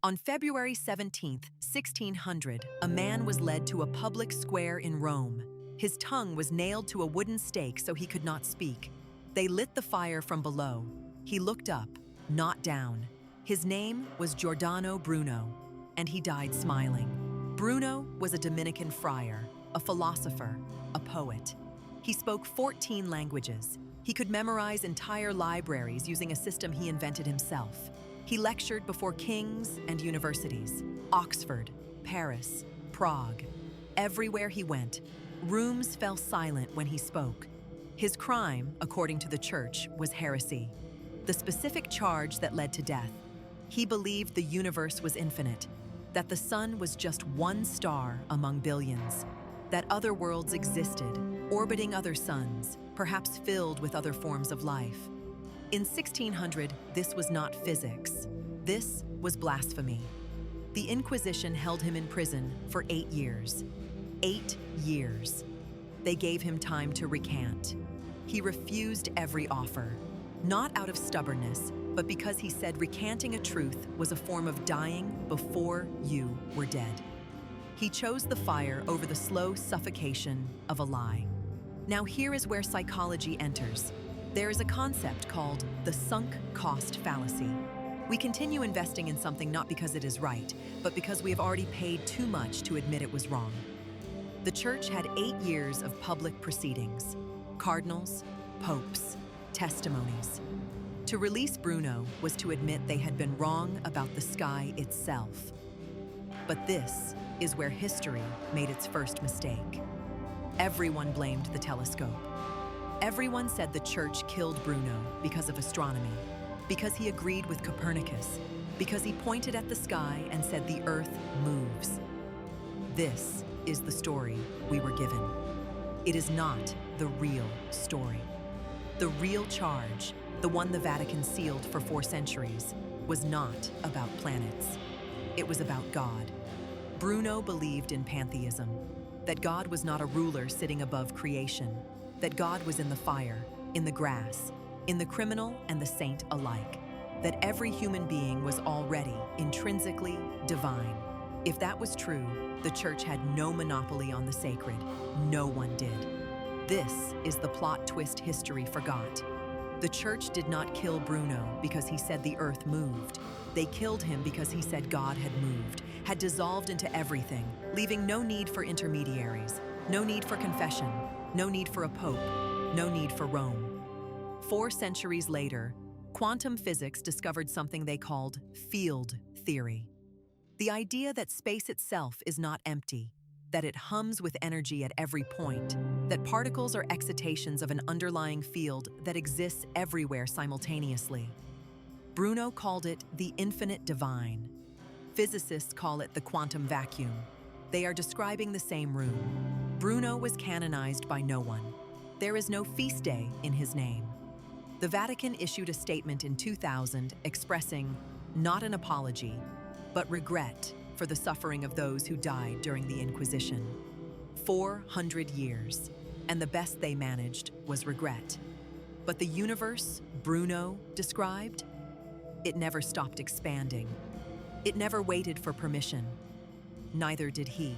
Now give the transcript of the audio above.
On February 17th, 1600, a man was led to a public square in Rome. His tongue was nailed to a wooden stake so he could not speak. They lit the fire from below. He looked up, not down. His name was Giordano Bruno, and he died smiling. Bruno was a Dominican friar, a philosopher, a poet. He spoke 14 languages. He could memorize entire libraries using a system he invented himself. He lectured before kings and universities, Oxford, Paris, Prague. Everywhere he went, rooms fell silent when he spoke. His crime, according to the church, was heresy, the specific charge that led to death. He believed the universe was infinite, that the sun was just one star among billions, that other worlds existed, orbiting other suns, perhaps filled with other forms of life. In 1600, this was not physics. This was blasphemy. The Inquisition held him in prison for 8 years. 8 years. They gave him time to recant. He refused every offer, not out of stubbornness, but because he said recanting a truth was a form of dying before you were dead. He chose the fire over the slow suffocation of a lie. Now here is where psychology enters. There is a concept called the sunk cost fallacy. We continue investing in something not because it is right, but because we have already paid too much to admit it was wrong. The church had 8 years of public proceedings, cardinals, popes, testimonies. To release Bruno was to admit they had been wrong about the sky itself. But this is where history made its first mistake. Everyone blamed the telescope. Everyone said the church killed Bruno because of astronomy, because he agreed with Copernicus, because he pointed at the sky and said the earth moves. This is the story we were given. It is not the real story. The real charge, the one the Vatican sealed for 4 centuries, was not about planets. It was about God. Bruno believed in pantheism, that God was not a ruler sitting above creation, that God was in the fire, in the grass, in the criminal and the saint alike, that every human being was already intrinsically divine. If that was true, the church had no monopoly on the sacred. No one did. This is the plot twist history forgot. The church did not kill Bruno because he said the earth moved. They killed him because he said God had moved, had dissolved into everything, leaving no need for intermediaries, no need for confession, no need for a pope, no need for Rome. 4 centuries later, quantum physics discovered something they called field theory. The idea that space itself is not empty, that it hums with energy at every point, that particles are excitations of an underlying field that exists everywhere simultaneously. Bruno called it the infinite divine. Physicists call it the quantum vacuum. They are describing the same room. Bruno was canonized by no one. There is no feast day in his name. The Vatican issued a statement in 2000 expressing not an apology, but regret for the suffering of those who died during the Inquisition. 400 years, and the best they managed was regret. But the universe Bruno described, it never stopped expanding. It never waited for permission. Neither did he.